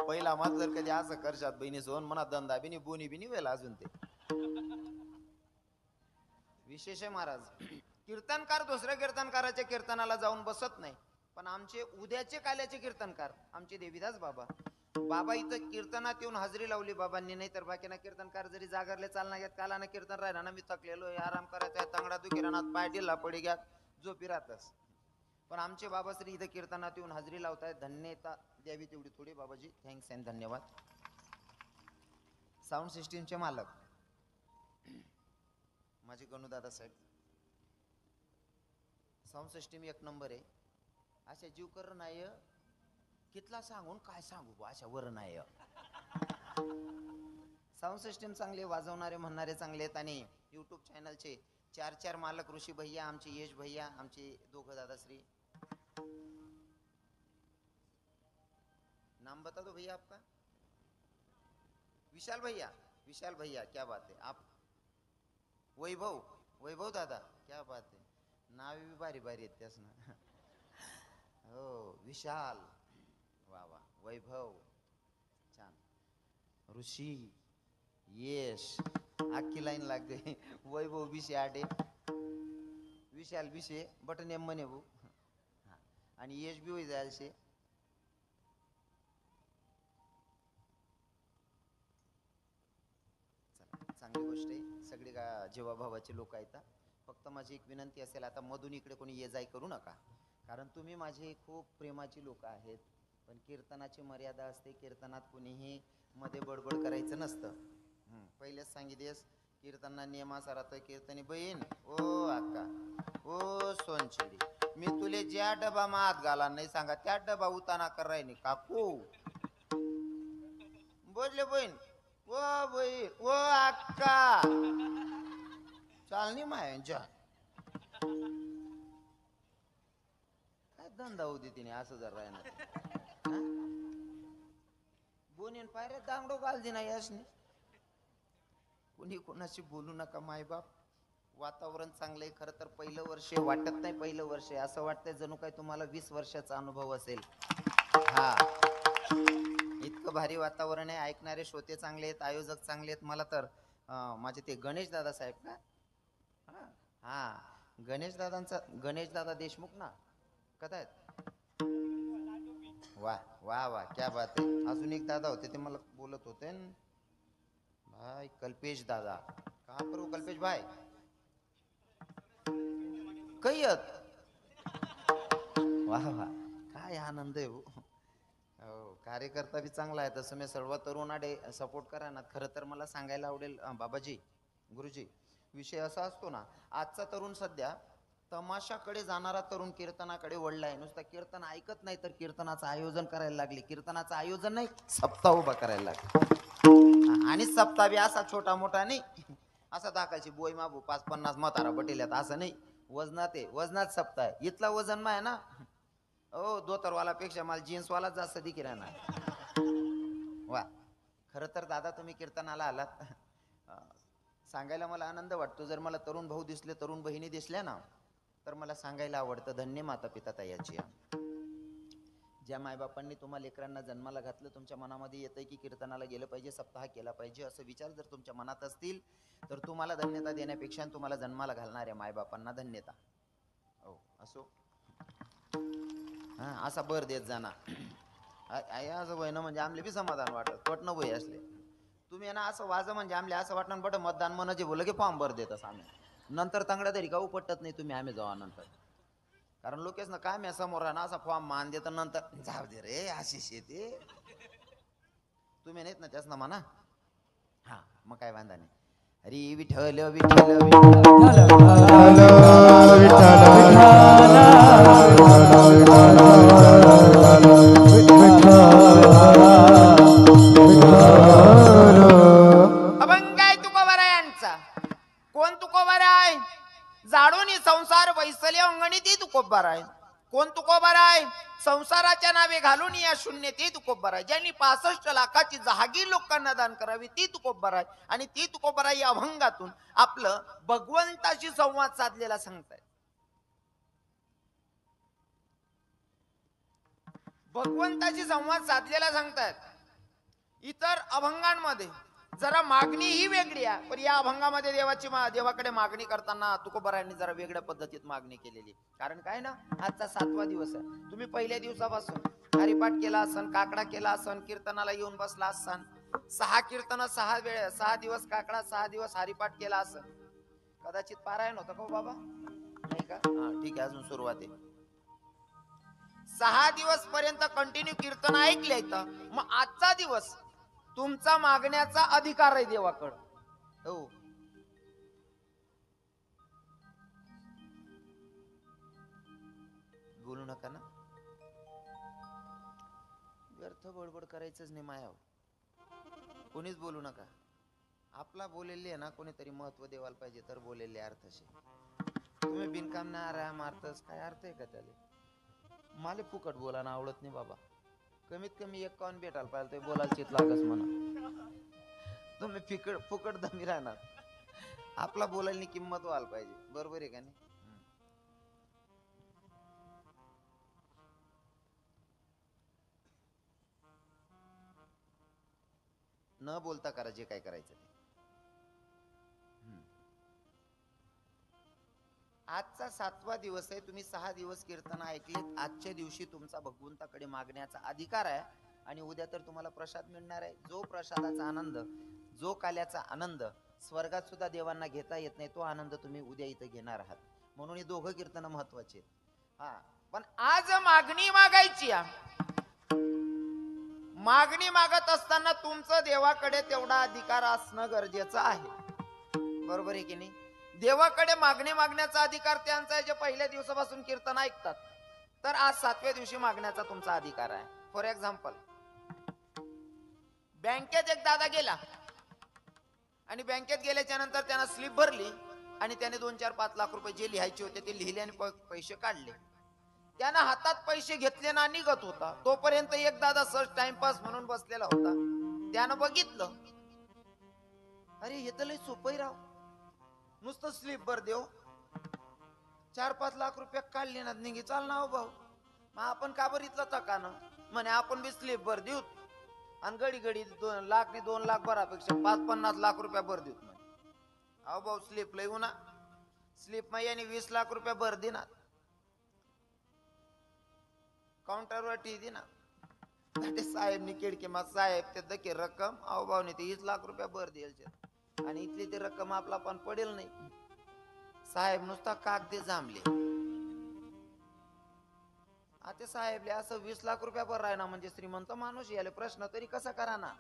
पहिला माझ जर कधी असं करशात बहिणी सोन म्हणा धंदा बिनी बोनी बिनी वेळ अजून ते विशेष आहे महाराज. कीर्तनकार दुसऱ्या कीर्तनकाराच्या कीर्तनाला जाऊन बसत नाही, पण आमचे उद्याचे काल्याचे कीर्तनकार आमचे देवीदास बाबा बाबा इथं कीर्तनात येऊन हजेरी लावली बाबांनी. नाही तर बाकीना कीर्तनकार जरी जागरले चालना घ्यात कालाना कीर्तन राहिला ना मी थकलेलो आराम करायचा तंगडा दुखीरानात पाय ढिला पडी घ्या झोपी राहतस. पण आमचे बाबाश्री इथं कीर्तनात येऊन हजेरी लावतायत. धन्यता द्यावी तेवढी थोडी बाबाजी. थँक्स अँड धन्यवाद. साऊंड सिस्टीमचे मालक माझे गणूदादा साहेब. साऊंड सिस्टीम एक नंबर आहे. अशा जीव कर नाही कितला सांगून काय सांगू अशा वर नाही. साऊंड सिस्टीम चांगले वाजवणारे म्हणणारे चांगले आहेत. आणि यूट्यूब चॅनलचे चार चार मालक ऋषी भैया आमचे यश भैया आमचे दोघं दादाश्री. नाम बता दो भैया आपका. विशाल भैया. विशाल भैया क्या बात है. आप वैभव. वैभव दादा क्या बात है. नाव भी भारी भारी आहेत त्यास ना. हो विशाल वा वा. वैभव छान. ऋषी यश अख्खी लाईन लाग गई. वैभव बिशे आडे विशाल बिशे बटन एम म्हणे भाऊ. आणि यश बी होई जायचे. चांगली गोष्ट आहे. सगळे जीवाभावाचे लोक आहेत. फक्त माझी एक विनंती असेल आता मधून इकडे कोणी ये जाय करू नका, कारण तुम्ही माझे खूप प्रेमाची लोक आहेत. पण कीर्तनाची मर्यादा असते. कीर्तनात कुणीही मध्ये बडबड करायचं नसतं. पहिलेच सांगितलेस कीर्तना नियमासार तर कीर्तनी बहीण ओ अक्का ओ सोनचिडी मी तुले ज्या डबा मात घाला नाही सांगा त्या डबा उताना कर राहिनी काकू बोलले बहीण ओ बहीण ओ अक्का चालनी मायांच्या काय धंदा होती तिने असं जर राहणार. बोनीन पायऱ्या दांगडो घाल दे ना यासनी. कुणी कोणाशी बोलू नका मायबाप. वातावरण चांगलंय. खरं तर पहिलं वर्ष वाटत नाही. पहिलं वर्ष असं वाटतंय जणू काय तुम्हाला 20 वर्षाचा अनुभव असेल. हा इतकं भारी वातावरण आहे. ऐकणारे श्रोते चांगले आहेत. आयोजक चांगले आहेत. मला तर माझे ते गणेश दादा साहेब का हा गणेश दादा देशमुख ना कदा आहेत. वा वा वा क्या बात आहे. अजून एक दादा होते ते मला बोलत होते भाई कल्पेश दादा. कहाँ पर हो कल्पेश भाई. कैयत. वाह वाह काय आनंद आहे. हो कार्यकर्ता बी चांगला आहे. तसं मी सर्व तरुणाडे सपोर्ट करा ना. खरं तर मला सांगायला आवडेल बाबाजी गुरुजी विषय असा असतो ना आजचा तरुण सध्या तमाशाकडे जाणारा तरुण कीर्तनाकडे वळलाय. नुसतं कीर्तन ऐकत नाही तर कीर्तनाचं आयोजन करायला लागले. कीर्तनाचं आयोजन नाही सप्ताह उभा करायला लागले. आणि सप्ताह बी असा छोटा मोठा नाही असा दाखायची बोई माबू 5-50 म्हातारा बटेल्यात असं नाही. वजनात आहे. वजनात सप्ताह आहे. इथला वजन मा आहे ना ओ धोतरवाला पेक्षा मला जीन्सवाला जास्त दिकी राहणार. वा खरं तर दादा तुम्ही कीर्तनाला आलात. सांगायला मला आनंद वाटतो. जर मला तरुण भाऊ दिसले तरुण बहिणी दिसल्या ना तर मला सांगायला आवडतं धन्य माता पिता तायाची. ज्या मायबापांनी तुम्हा लेकरांना जन्माला घातलं तुमच्या मनामध्ये येतंय की कीर्तनाला गेलं पाहिजे सप्ताह केला पाहिजे असं विचार जर तुमच्या मनात असतील तर तुम्हाला धन्यता देण्यापेक्षा तुम्हाला जन्माला घालणाऱ्या मायबापांना धन्यता. हो असो हा असा बर देत जाना. असं वय ना म्हणजे आमले बी समाधान वाटत पटणं वय असले तुम्ही ना असं वाज म्हणजे आमले असं वाटणं बट मतदान म्हणाचे बोल की फॉर्म भर देत आम्ही नंतर तंगड्या तरी का उपटत नाही तुम्ही आम्ही जावा नंतर. कारण लोकेश ना काय मी समोर ना असा फॉर्म मान देत नंतर जाऊ दे रे आशिष येते तुम्ही नाहीत ना त्याच ना म्हणा. हा मग काय वांधा नाही. हरी विठ्ठल विठ्ठल अभंग आहे तुकोबारायांचा. कोण तुकोबाराय जाडून संसार वैसले अंगणी ती तुकोबाराय. कोण तुकोबाराय संसाराच्या नावे घालून या शून्य ती तुकोबाराय. ज्यांनी 65 लाखाची जहागीर लोकांना दान करावी ती तुकोबाराय. आणि ती तुकोबाराय या अभंगातून आपलं भगवंताशी संवाद साधलेला सांगताय. भगवंताशी संवाद साधलेला सांगतायत. इतर अभंगांमध्ये जरा मागणी ही वेगळी आहे, पण या अभंगामध्ये देवाकडे मागणी करताना तुकोबारायांनी जरा वेगळ्या पद्धतीत मागणी केलेली. कारण काय ना, आजचा 7वा दिवस आहे. तुम्ही पहिल्या दिवसापासून हरिपाठ केला असन, काकडा केला असन, कीर्तनाला येऊन बसला असन, 6 कीर्तन 6 दिवस काकडा, 6 दिवस हरिपाठ केला असन. कदाचित पारायण होतं का बाबा? नाही का? हा ठीक आहे, अजून सुरुवात आहे. 6 दिवस पर्यंत कंटिन्यू कीर्तन ऐकले तर मग आजचा दिवस तुमचा मागण्याचा अधिकार आहे देवाकडं. हो, बोलू नका ना, व्यर्थ बडबड करायचंच नाही मायाव. कोणीच बोलू नका. आपला बोलेले आहे ना, कोणीतरी महत्व देवाला पाहिजे तर बोलेले अर्थाशी. तुम्ही बिनकाम ना आरा मारतस, काय अर्थ आहे का त्याला? मला फुकट बोलायला आवडत नाही बाबा. कमीत कमी एक कान भेटायला पाहिजे तर बोलायला चित लागस म्हणा. तुम्ही फुकट दमी राहणार. आपला बोलायला किंमत व्हायला पाहिजे. बरोबर आहे का नाही? न बोलता करा जे काय करायचं ते. आजचा 7वा दिवस आहे. तुम्ही 6 दिवस कीर्तन ऐकलेत. आजच्या दिवशी तुमचा भगवंताकडे मागण्याचा अधिकार आहे आणि उद्या तर तुम्हाला प्रसाद मिळणार आहे. जो प्रसादाचा आनंद, जो काल्याचा आनंद स्वर्गात सुद्धा देवांना घेता येत नाही, तो आनंद तुम्ही उद्या इथं घेणार आहात. म्हणून हे दोघं कीर्तन महत्वाचे आहेत. हा, पण आज मागणी मागायची. मागणी मागत असताना तुमचं देवाकडे तेवढा अधिकार असणं गरजेचं आहे. बरोबर आहे की नाही? देवाकडे मागणी मागण्याचा अधिकार त्यांचा आहे जे पहिल्या दिवसापासून कीर्तन ऐकतात. तर आज 7व्या दिवशी मागण्याचा तुमचा अधिकार आहे. फॉर एक्झाम्पल, बँकेत एक दादा गेला आणि बँकेत गेल्याच्या नंतर त्यानं स्लिप भरली आणि त्याने 2, 4, 5 लाख रुपये जे लिहायचे होते ते लिहिले आणि पैसे काढले. त्यानं हातात पैसे घेतले ना निघत होता, तोपर्यंत एक दादा सहज टाइमपास म्हणून बसलेला होता. त्यानं बघितलं, अरे हे तर लय सोपं राव, नुसतं स्लिप भर देव, 4-5 लाख रुपये काढले ना निघी चाल ना. हो भाऊ, मग आपण का बरं इथलं तकानं म्हणे, आपण बी स्लिप भर देऊ आणि घडी 2 लाख नि 2 लाख भरापेक्षा 50-50 लाख रुपये भर देऊ म्हणे. अहो भाऊ, स्लिप लय ना, स्लिप मा याने 20 लाख रुपये भर देणार, काउंटरवर टी दे ना. साहेबनी खिडकी मा साहेब ते दके रक्कम, अहो भाऊ ते 20 लाख रुपये भर द्यायचे आणि इथली ती रक्कम आपला पण पडेल नाही. साहेब नुसता कागदे जांभले. आता साहेबले असं 20 लाख रुपये भर राहिना म्हणजे श्रीमंत माणूस याले प्रश्न तरी कसा करा ना.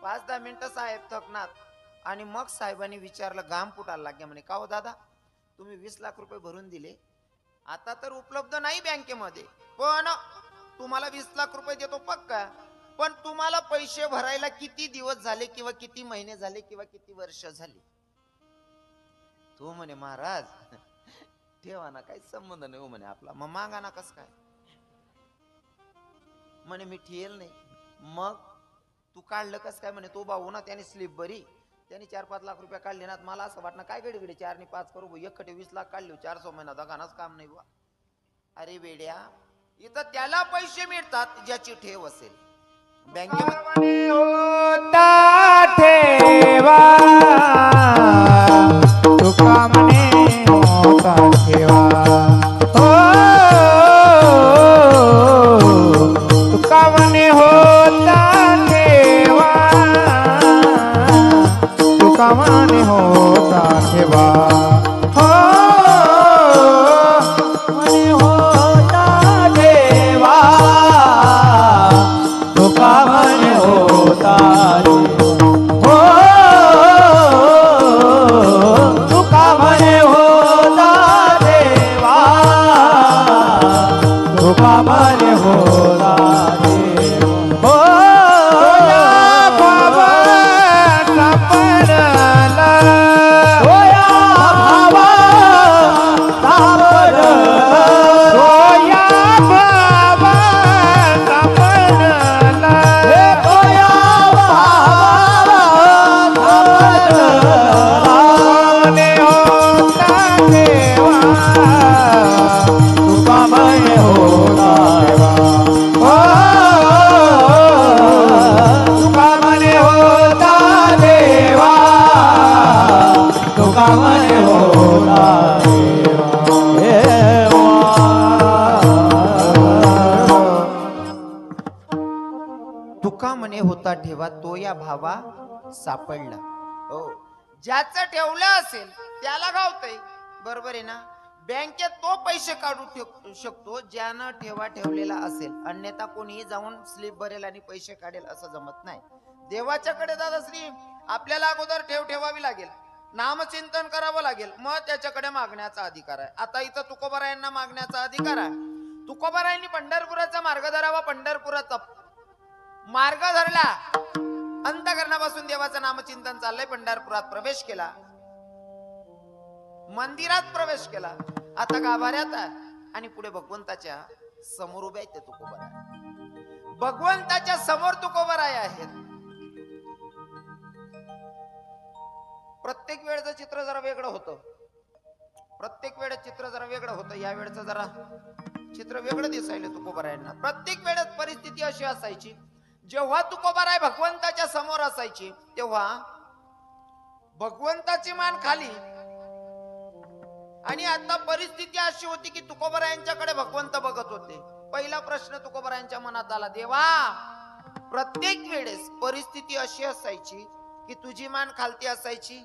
5-10 मिनिटं साहेब थकणार आणि मग साहेबांनी विचारलं, घाम फुटायला लागले म्हणे, का हो दादा तुम्ही 20 लाख रुपये भरून दिले, आता तर उपलब्ध नाही बँकेमध्ये, पण तुम्हाला 20 लाख रुपये देतो पक्का, पण तुम्हाला पैसे भरायला किती दिवस झाले किंवा किती महिने झाले किंवा किती वर्ष झाली? तो म्हणे, महाराज ठेवा ना, काही संबंध नाही हो म्हणे आपला, मग मागा ना कस काय म्हणे, मी ठेल नाही. मग तू काढलं कस काय म्हणे, तो भाऊ ना त्याने स्लिप भरी, त्याने 4-5 लाख रुपये काढले ना. मला असं वाटणं काय घडी 4 नि 5 करू, एकखटे 20 लाख काढले, 400 महिना दगानाच काम नाही बा. अरे वेड्या, इथं त्याला पैसे मिळतात ज्याची ठेव असेल बँकेमध्ये. होता ठेवा तुका म्हणे होता ठेवा, हो तुका म्हणे होता ठेवा, तुका म्हणे होता ठेवा, हो म्हणे होता ठेवा, तुका म्हणे होता ठेवा, हो तुका म्हणे होता ठेवा तो या भावा सापडला. हो, ज्याचं ठेवलं असेल त्याला गावतंय, बरोबर आहे ना. बँकेत तो पैसे काढू शकतो ज्यानं ठेवलेला असेल, अन्यथा कोणीही जाऊन स्लिप भरेल आणि पैसे काढेल असं जमत नाही. देवाच्याकडे दादाश्री आपल्याला अगोदर ठेवावी लागेल, नामचिंतन करावं लागेल, मग त्याच्याकडे मागण्याचा अधिकार आहे. आता इथं तुकोबारायांना मागण्याचा अधिकार आहे. तुकोबारायांनी पंढरपुराचा मार्ग धरावा, पंढरपुराचा मार्ग धरला, अंतःकरणापासून देवाचं नामचिंतन चाललंय, पंढरपुरात प्रवेश केला, मंदिरात प्रवेश केला, आता गाभाऱ्यात आहे आणि पुढे भगवंताच्या समोर उभे आहेत ते तुकोबाराय. भगवंताच्या समोर तुकोबाराय आहेत. प्रत्येक वेळेचं चित्र जरा वेगळं होतं, प्रत्येक वेळेस चित्र जरा वेगळं होतं. या वेळेचं जरा चित्र वेगळं दिसायला तुकोबारायांना. प्रत्येक वेळेस परिस्थिती अशी असायची, जेव्हा तुकोबाराय भगवंताच्या समोर असायची तेव्हा भगवंताची मान खाली, आणि आता परिस्थिती अशी होती की तुकोबारायांच्याकडे भगवंत बघत होते. पहिला प्रश्न तुकोबारायांच्या मनात आला, देवा प्रत्येक वेळेस परिस्थिती अशी असायची की तुझी मान खालती असायची,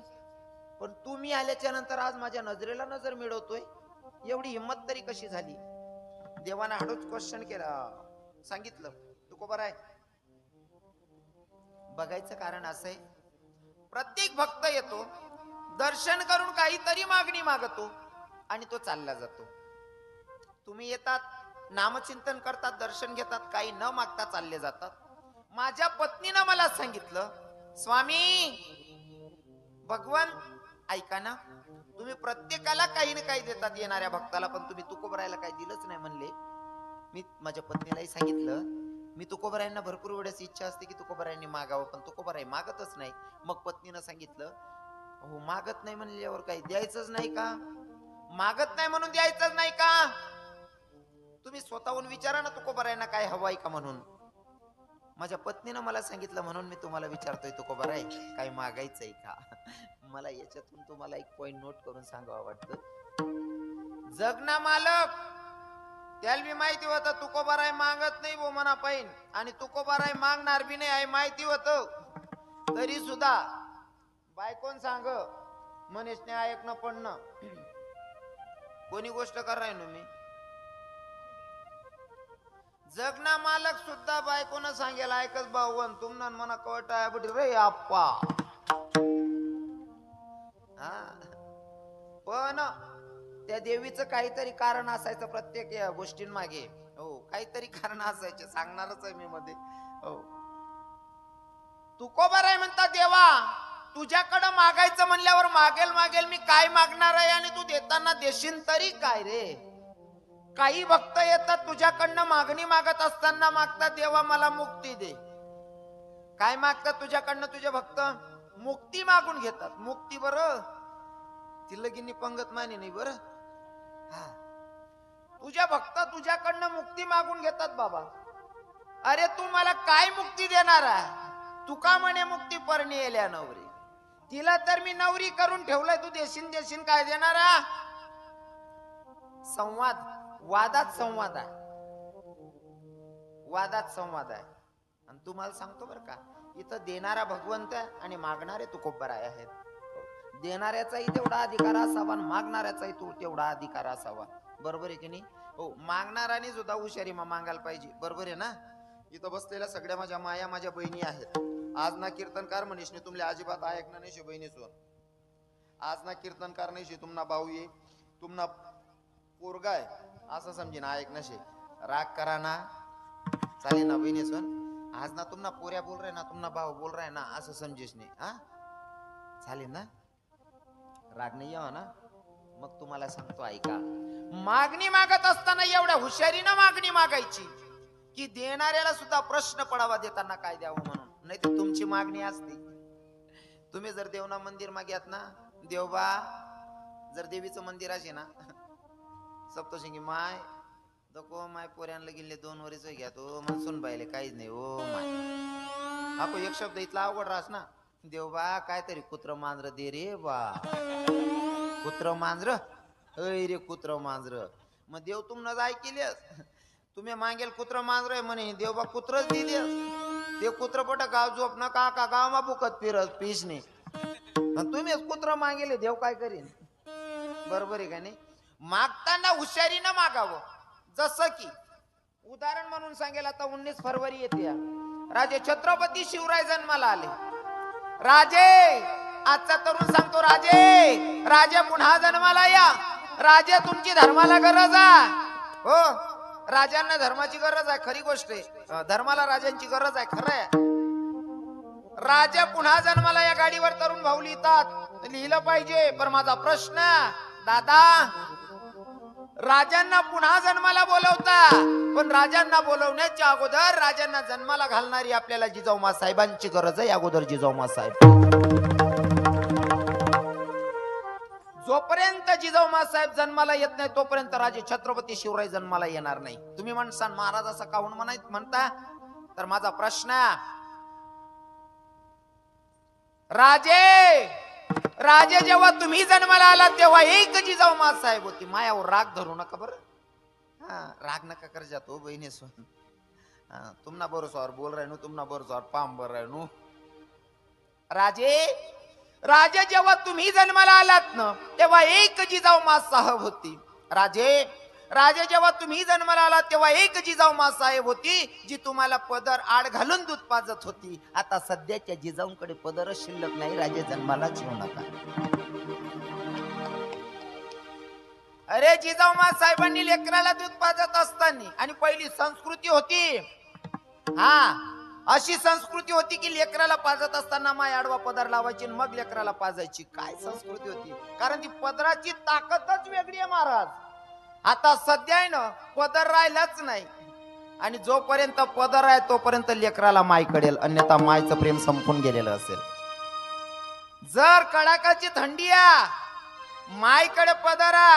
पण तुम्ही आल्याच्या नंतर आज माझ्या नजरेला नजर मिळवतोय, एवढी हिंमत तरी कशी झाली? देवानं हळूच क्वेश्चन केला, सांगितलं तुकोबाराय बघायचं कारण असंय, प्रत्येक भक्त येतो, दर्शन करून काहीतरी मागणी मागतो आणि तो चालला जातो. तुम्ही येतात, नामचिंतन करतात, दर्शन घेतात, काही न मागता चालले जातात. माझ्या पत्नीनं मला सांगितलं, स्वामी भगवान ऐका ना, तुम्ही प्रत्येकाला काही ना काही देतात येणाऱ्या भक्ताला, पण तुम्ही तुकोबारायला काही दिलंच नाही म्हणले. मी माझ्या पत्नीलाही सांगितलं, मी तुकोबारायांना भरपूर वेळेस इच्छा असते की तुकोबारायांनी मागावं, पण तुकोबाराय मागतच नाही. मग पत्नीनं सांगितलं, हो मागत नाही म्हणल्यावर काही द्यायचंच नाही का? मागत नाही म्हणून द्यायचंच नाही का? तुम्ही स्वतःहून विचारा ना तुकोबारायांना काय हवंय का म्हणून. माझ्या पत्नीनं मला सांगितलं म्हणून मी तुम्हाला विचारतोय, तुकोबाराय काय मागायचंय का? मला याच्यातून तुम्हाला एक पॉइंट नोट करून सांगावं वाटतं. जगना मालक त्याला बी माहिती होतं तुकोबाराय मागत नाही वो मना पाहिन, आणि तुकोबाराय मागणार बी नाही आहे माहिती होतं, तरी सुद्धा बायकोन सांग मनीषने ऐकणं पडणं कोणी गोष्ट कराय ना. मी जगना मालक सुद्धा बायकोनं सांगेल ऐकच भाऊन तुमना मना कवटाय बट रे आप्पा. पण त्या देवीचं काहीतरी कारण असायचं प्रत्येक या गोष्टींमागे. हो काहीतरी कारण असायचे, सांगणारच आहे मी मध्ये. हो तुकोबाराय म्हणतात, देवा तुझ्याकडं मागायचं म्हणल्यावर मागेल मागेल मी काय मागणार आहे, आणि तू देताना देशील तरी काय रे? काही भक्त येतात तुझ्याकडनं मागणी मागत असताना मागतात, देवा मला मुक्ती दे. काय मागतात तुझ्याकडनं तुझे भक्त? मुक्ती मागून घेतात. मुक्ती बरं ती लगीनी पंगत माने नाही बरं. तुझ्या भक्त तुझ्याकडनं मुक्ती मागून घेतात. बाबा अरे तू मला काय मुक्ती देणार आहे? तुका म्हणे मुक्ती परणी येल्या नवरी, तिला तर मी नवरी करून ठेवलंय, तू देशील काय देणार? संवाद, वादात संवाद आहे, वादात संवाद आहे. आणि तुम्हाला सांगतो बरं का, इथं देणारा भगवंत आणि मागणारे तुकोबाराय आहेत. देणाऱ्याचाही तेवढा अधिकार असावा आणि मागणाऱ्याचाही तेवढा अधिकार असावा, बरोबर आहे की नाही? हो मागणाराने सुद्धा हुशारी मागायला पाहिजे, बरोबर आहे ना? इथं बसलेल्या सगळ्या माझ्या माया माझ्या बहिणी आहेत. आज ना कीर्तनकार म्हणीशने तुमले अजिबात ऐकणार नाही शे बहिणी सोन. आज ना कीर्तनकार नाही शे तुमना भाऊ ये, तुमना पोरगा आहे असं समजीन ऐक नशे. राग करा ना चालेल ना बहिणी सोन. आज ना तुमना पोऱ्या बोल रहे ना, तुमना भाऊ बोल रहा है ना असं समजीस नाही. हा चालेल ना, राग नाही यावा ना. मग तुम्हाला सांगतो ऐका, मागणी मागत असताना एवढ्या हुशारीनं मागणी मागायची की देणाऱ्याला सुद्धा प्रश्न पडावा देताना काय द्यावं म्हणून. नाही तर तुमची मागणी असते. तुम्ही जर देवना मंदिर माग्यात ना, देवबा जर देवीचं मंदिर असे ना, सप्तशृंगी माय दको माय पोऱ्यांना गेले 2 वर्ष घ्या तो मग सुन पाहिले काहीच नाही ओ माय. आपो एक शब्द इथला अवघड राहस ना, देवबा काहीतरी कुत्र मांजर दे रे बा. कुत्र मांजर अय रे कुत्र मांजर. मग देव तुम न जाय केली तुम्ही मागेल कुत्र मांजर म्हणे, देवबा कुत्रच दिले. ते कुत्रपट गाव झोपणं का गाव मा बुकत फिरत पिसणे तुम्हीच कुत्र मागेले देव काय करीन बरोबर आहे का नाही मागताना हुशारीनं मागावं जसं की उदाहरण म्हणून सांगेल आता 19 फरवरी येते राजे छत्रपती शिवराय जन्माला आले राजे आजचा तरुण सांगतो राजे राजे पुन्हा जन्माला या राजे तुमची धर्माला गरज आहे हो राजांना धर्माची गरज आहे खरी गोष्ट आहे धर्माला राजांची गरज आहे खरं आहे राजा पुन्हा जन्माला या गाडीवर तरुण भाऊ लिहितात लिहिलं पाहिजे पण माझा प्रश्न दादा राजांना पुन्हा जन्माला बोलवता पण राजांना बोलवण्याच्या अगोदर राजांना जन्माला घालणारी आपल्याला जिजाऊमा साहेबांची गरज आहे अगोदर जिजाऊमा साहेब जोपर्यंत जिजाऊमा साहेब जन्माला येत नाही तोपर्यंत राजे छत्रपती शिवराय जन्माला येणार नाही तुम्ही म्हणसान महाराज असं काहून म्हणता तर माझा प्रश्न राजे जेव्हा तुम्ही जन्माला आलात तेव्हा एक जिजाऊमा साहेब होती मायावर राग धरू नका बरं राग नका कर जातो बहिणी तुमना बरोबर बोल रहे नु तुमना बरोबर पाम बर रहे नु राजे जेव्हा तुम्ही जन्माला आलात ना तेव्हा एक जिजाऊमा साहेब होती राजे जेव्हा तुम्ही जन्माला आलात तेव्हा एक जिजाऊमा साहेब होती जी तुम्हाला पदर आड घालून दूध पाजत होती आता सध्याच्या जिजाऊंकडे पदरच शिल्लक नाही राजे जन्मालाच येऊ नका अरे जिजाऊमा साहेबांनी लेकराला दूध पाजत असताना आणि पहिली संस्कृती होती अशी संस्कृती होती की लेकराला पाजत असताना माय आडवा पदर लावायची मग लेकराला पाजायची काय संस्कृती होती कारण ती पदराची ताकदच वेगळी आहे महाराज आता सध्या आहे ना पदर राहिलाच नाही आणि जोपर्यंत पदर आहे तोपर्यंत लेकराला माय कडेल अन्यथा मायचं प्रेम संपून गेलेलं असेल जर कडाकाची थंडी मायकडे पदरा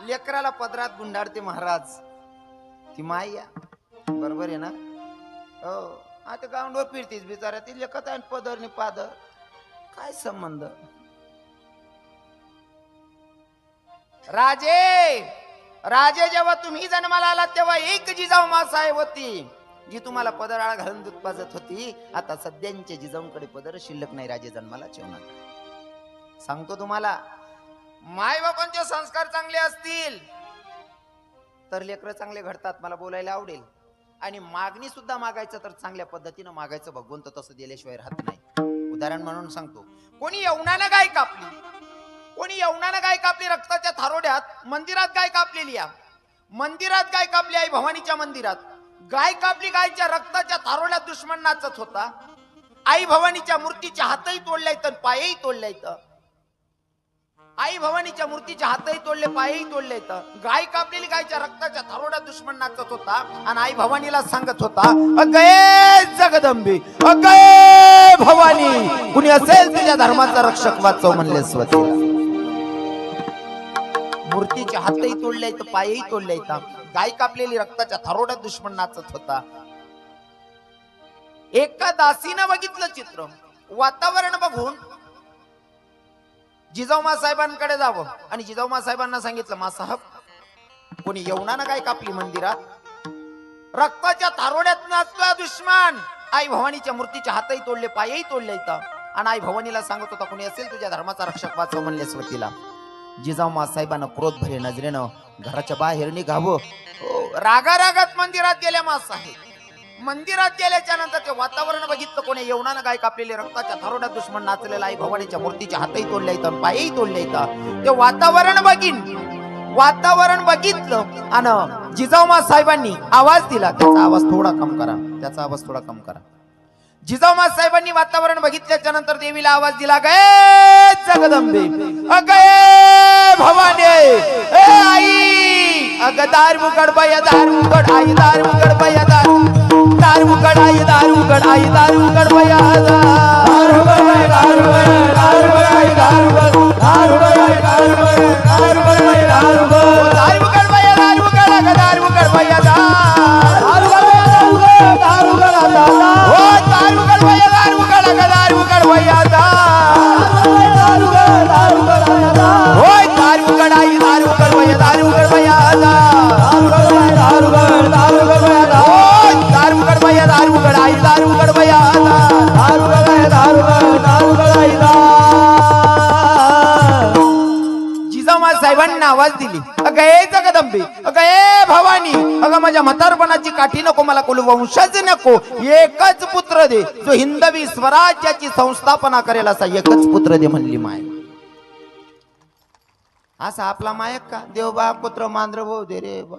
लेकराला पदरात गुंडाळते महाराज ती माय या बरोबर आहे ना हो आता गावंडवर फिरतीस बिचारा ती लेखत आहे पदर नि पादर काय संबंध राजे जेव्हा तुम्ही जन्माला आलात तेव्हा एक जिजाऊमा साहेब होती जी तुम्हाला पदराळा घालून दूध पाजत होती आता सध्यांच्या जिजाऊंकडे पदर शिल्लक नाही राजे जन्माला ठेवणार सांगतो तुम्हाला माय बापांचे संस्कार चांगले असतील तर लेकरं चांगले घडतात मला बोलायला आवडेल आणि मागणी सुद्धा मागायचं तर चांगल्या पद्धतीनं मागायचं भगवंत तसं दिल्याशिवाय राहत नाही उदाहरण म्हणून सांगतो कोणी यवनानं गाय कापली रक्ताच्या थारोड्यात मंदिरात गाय कापलेली मंदिरात गाय कापली आई भवानीच्या मंदिरात गाय कापली गायच्या रक्ताच्या थारोड्यात दुश्मन नाचत होता आई भवानीच्या मूर्तीच्या हातही तोडल्या तर पायही तोडल्या आई भवानीच्या मूर्तीच्या हातही तोडले पायही तोडले गाय कापलेली गायच्या रक्ताच्या थारोड्यात दुश्मन नाचत होता आणि आई भवानीला सांगत होता अगये जगदंबे अगये भवानी कुणी असेल तुझ्या धर्माचा रक्षक वाचव म्हणले स्वतः मूर्तीच्या हातही तोडले पायही तोडले गाय कापलेली रक्ताच्या थारोड्यात दुश्मन नाचत होता एका दासीनं बघितलं चित्र वातावरण बघून जिजाऊमा साहेबांकडे जावं आणि जिजाऊमा साहेबांना सांगितलं मा साहेब कोणी यवनानं गाय कापली मंदिरात रक्ताच्या थारोड्यात नाचतोय दुश्मन आई भवानीच्या मूर्तीच्या हातही तोडले पायही तोडले आणि आई भवानीला सांगत होता कोणी असेल तुझ्या धर्माचा रक्षक वाचव म्हणले स्वतीला जिजाऊमा साहेबांना क्रोध भरे नजरेनं घराच्या बाहेर निघावं रागारागात मंदिरात गेल्या मा साहेब मंदिरात गेल्याच्या नंतर ते वातावरण बघितलं कोणी यवनानं गाय कापलेले रक्ताच्या थारोड्यात दुश्मन नाचलेला आई भवानीच्या मूर्तीच्या हातही तोडले पायही तोडले ते वातावरण बघितलं आणि जिजाऊमा साहेबांनी आवाज दिला त्याचा आवाज थोडा कम करा जिजाऊमा साहेबांनी वातावरण बघितल्याच्या नंतर देवीला आवाज दिला गये जगदंबे अगये भवानी ए आई अग दार उघड बाया दार उघड आई दार उघड बाया दार उघड आई दार उघड आई दार उघड बाया दार उघड बाया दार उघड दार उघड आई दार उघड दार उघड आई दार उघड दार उघड बाया दार उघड दार उघड बाया दार उघड अग दार उघड बाया दार उघड बाया दार उघड हो दार उघड बाया दार उघड अग दार उघड बाया दार उघड हो दार उघड आई दार उघड बाया दार उघड बाया दार उघड बाया दार उघड बाया दार उघड बाया दार उघड आई दार उघड बाया आवाज दिली, अगं ए जगदंबे, अगं ए भवानी, अगं माझ्या म्हातारपणाची काठी नको, मला कुल वंशज नको, एकच पुत्र दे जो हिंदवी स्वराज्याची संस्थापना करेल, असा एकच पुत्र दे म्हणली माय. असा आपला मायक का? देवबा पुत्र मांद्र भाऊ दे रे बा.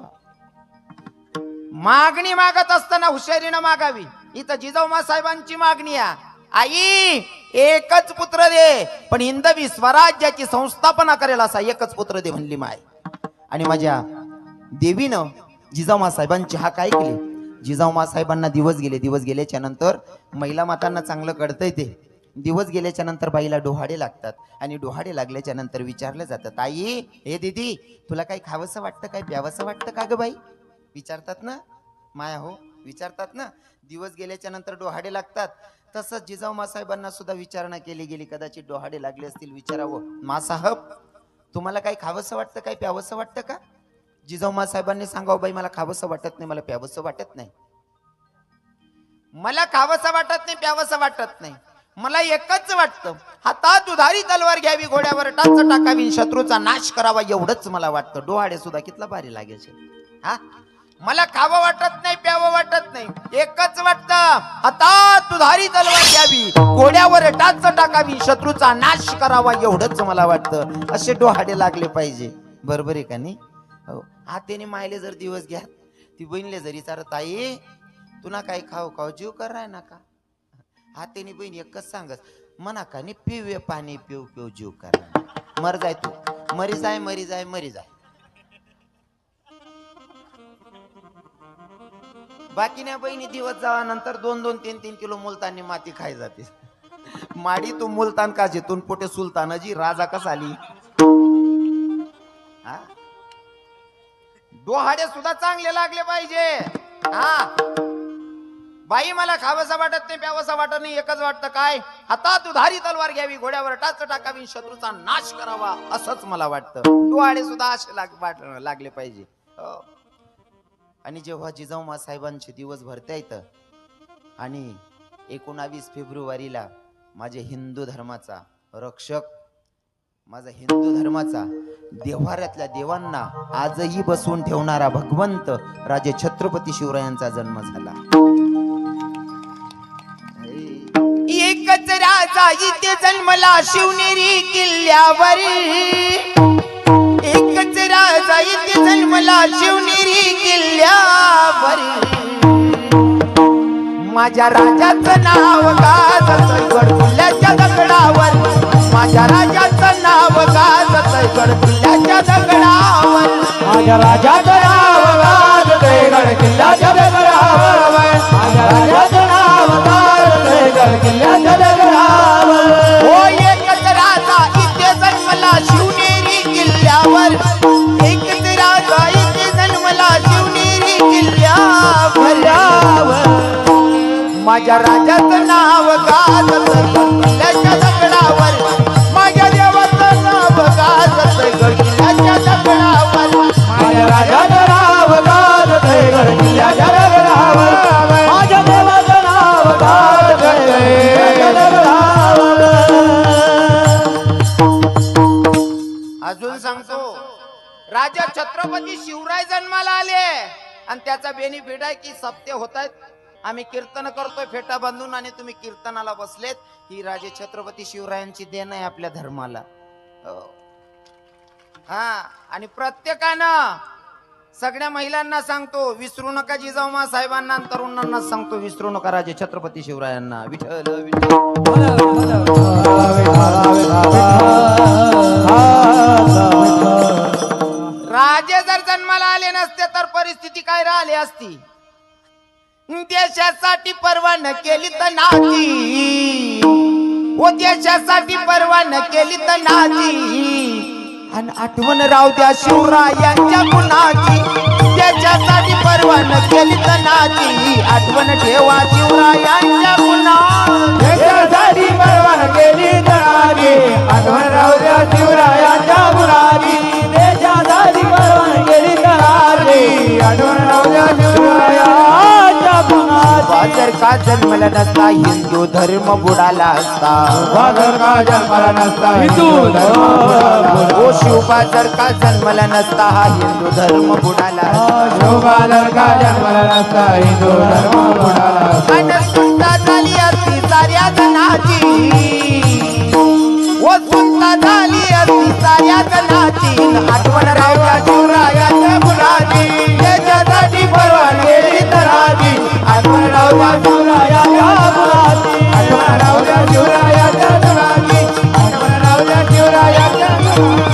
मागणी मागत असताना हुशारीनं मागावी. इथं जिजाऊमा साहेबांची मागणी आहे, आई एकच पुत्र दे पण हिंदवी स्वराज्याची संस्थापना करेल असा एकच पुत्र दे म्हणली माय. आणि माझ्या देवीनं जिजाऊमा साहेबांची हाक ऐकली. जिजाऊमा साहेबांना दिवस गेले. दिवस गेल्याच्या नंतर महिला मातांना चांगलं कळतंय ते. दिवस गेल्याच्या नंतर बाईला डोहाडे लागतात आणि डोहाडे लागल्याच्या नंतर विचारले जातात, आई हे दीदी तुला काही खावंसं वाटतं, काही प्यावंसं वाटतं का ग बाई? विचारतात ना माया, हो विचारतात ना. दिवस गेल्याच्या नंतर डोहाडे लागतात. तसंच जिजाऊ साहेबांना सुद्धा विचारणा केली गेली. कदाचित डोहाडे लागले असतील. विचारावं, मासाहेब तुम्हाला काही खावंसं वाटतं, काही प्यावंसं वाटतं का? जिजाऊ साहेबांनी सांगावं, बाई मला खावंसं वाटत नाही, मला प्यावंसं वाटत नाही. मला खावंसं वाटत नाही, प्यावंसं वाटत नाही. मला एकच वाटतं, हातात दुधारी तलवार घ्यावी, घोड्यावर टाच टाकावी, शत्रूचा नाश करावा, एवढंच मला वाटतं. डोहाडे सुद्धा कितला भारी लागायचे. हा मला खावं वाटत नाही, प्यावं वाटत नाही, एकच वाटतं, हातात दुधारी तलवार घ्यावी, घोड्यावर टाच टाकावी, शत्रूचा नाश करावा, एवढंच मला वाटतं. असे डोहाडे लागले पाहिजे. बरोबर आहे का नाही? हो. हातेने मायले जर दिवस घ्या, ती बहिणीले जरी चारत, आई तुला काही खाऊ खाऊ जीव कराय ना का? हातेने बहीण एकच सांगत, म्हणा का नाही पिवे पाणी पिऊ पिऊ जीव करा, मर जाय तू, मरी जाय मरी जाय मरी जाय. बाकीने बहिणी दिवस जावा नंतर 2-2, 3-3 किलो मुलतानी माती खाय जाते. माडी तू मुलतान का जेतून पोटे सुलतानाजी राजा कसा आली. हा डोहाडे सुद्धा चांगले लागले पाहिजे. हा बाई मला खावंसं वाटत नाही, प्यावंसं वाटत नाही, एकच वाटतं काय, हातात उधारी तलवार घ्यावी, घोड्यावर टाच टाकावी, शत्रूचा नाश करावा, असंच मला वाटतं. डोहाडे सुद्धा असे लागले पाहिजे. आणि जेव्हा जिजाऊ साहेबांचे दिवस भरता येतं आणि 19 फेब्रुवारीला माझे हिंदू धर्माचा रक्षक, माझा हिंदू धर्माचा देव्हाऱ्यातल्या देवांना आजही बसवून ठेवणारा भगवंत राजे छत्रपती शिवरायांचा जन्म झाला. एकच राजा इथे जन्मला शिवनेरी किल्ल्यावर, एकच राजा इथे जन्मला शिवनेरी किल्ल्यावर, माझ्या राजाचं नाव गाजतंय गडकिल्ल्याच्या दगडावर, माझ्या राजाचं नाव गाजतंय गडकिल्ल्याच्या दगडावर, माझ्या राजाचं नाव गाजतंय गडकिल्ल्याच्या दगडावर, माझ्या राजाचं नाव गाजतंय गडकिल्ल्याच्या दगडावर. हो एकच राजा इथे जन्मला शिवनेरी किल्ल्यावर, एकच राजा इथे जन्मला शिवनेरी किल्ल्यावर, माझ्या राजाचं नाव गाजतंय गडकिल्ल्याच्या दगडावर, माझ्या देवाचं नाव गाजतंय गडकिल्ल्याच्या दगडावर, माझ्या राजाचं नाव गाजतंय गडकिल्ल्याच्या दगडावर, माझ्या देवाचं नाव गाजतंय गडकिल्ल्याच्या दगडावर. अजून सांगतो, राजा छत्रपती शिवराय जन्माला आले आणि त्याचा बेनिफिट आहे की सप्ते होत आहेत, आम्ही कीर्तन करतोय फेटा बांधून आणि तुम्ही कीर्तनाला बसलेत. ही राजे छत्रपती शिवरायांची देण आहे आपल्या धर्माला. हा आणि प्रत्येकानं सगळ्या महिलांना सांगतो, विसरू नका जिजाऊमा साहेबांना, तरुणांना सांगतो विसरू नका राजे छत्रपती शिवरायांना. विठ्ठल राजे जर जन्माला आले नसते तर परिस्थिती काय राहिली असती. देशासाठी पर्वा न केली तर नाती, ओ देशासाठी पर्वा न केली तर नाती, आणि आठवण राहू द्या शिवरायांच्या गुणाची, देशासाठी पर्वा न केली तर नाती, आठवण ठेवा शिवरायांच्या गुणाची, देशासाठी पर्वा न केली तर नाती, आठवण राहू द्या शिवरायांच्या गुणाची, देशासाठी पर्वा न केली तर नाती, आठवण राहू द्या शिवरायांच्या गुणाची. बाजार का जन्मला नसता हिंदू धर्म बुडाला असता जर का जन्माला नसता हिंदू धर्म बुडाला ओ शिवबा जर का जन्मला नसता हा हिंदू धर्म बुडाला असता. शिवबा जर का जन्माला नसता हिंदू धर्म बुडाला आणि सुद्धा झाली असती साऱ्या जनाची ओ सुद्धा झाली असती साऱ्या जनाची आठवण रावल्या शिवरायाच्या मुलाची त्याच्यासाठी परवान गेली तराजी आठवण राहूया शिवरायाच्या मुलाची आठवण राहूया शिवरायाच्या मुलाची आठवण राहूया शिवरायाच्या मुलाची.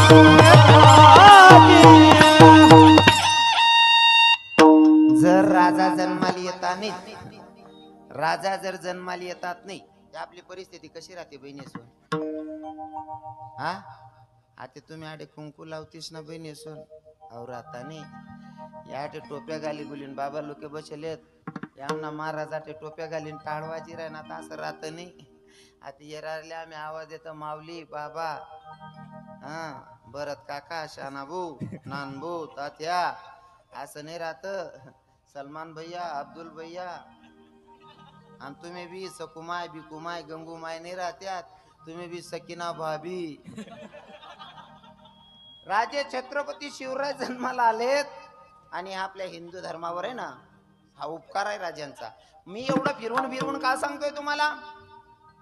जर राजा जन्माला येता नाही राजा जर जन्माला येतात नाही तर आपली परिस्थिती कशी राहते बहिणीसोन हा आता तुम्ही आडे कुंकू लावतीस ना बहिणीसोन और आता नाही या आटे टोप्या घाली बोलीन बाबा लोक बसलेत यांना महाराज आटे टोप्या घालीन टाळवाजी राहणार असं राहत नाही आता येरारले आम्ही आवाज येतो माऊली बाबा हा भरत काका शानाबू नानबू तात्या असं नाही राहत सलमान भैया अब्दुल भैया आणि तुम्ही बी सकुमाय बिकुमाय गंगूमाय नाही राहत्यात तुम्ही बी सकिना भाभी राजे छत्रपती शिवराय जन्माला आलेत आणि आपल्या हिंदू धर्मावर आहे ना हा उपकार आहे राजांचा. मी एवढं फिरून फिरून का सांगतोय तुम्हाला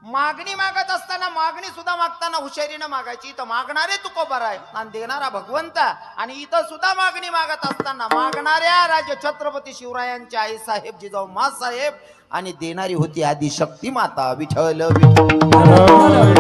मागणी मागत असताना मागणी सुद्धा मागताना हुशारीनं मागायची. इथं मागणारे तुकोबर आहे आणि देणारा भगवंत आणि इथं सुद्धा मागणी मागत असताना मागणाऱ्या राजे छत्रपती शिवरायांच्या आई साहेब जिजाऊ मा साहेब आणि देणारी होती आदिशक्ती माता विठ्ठल विठ्ठल.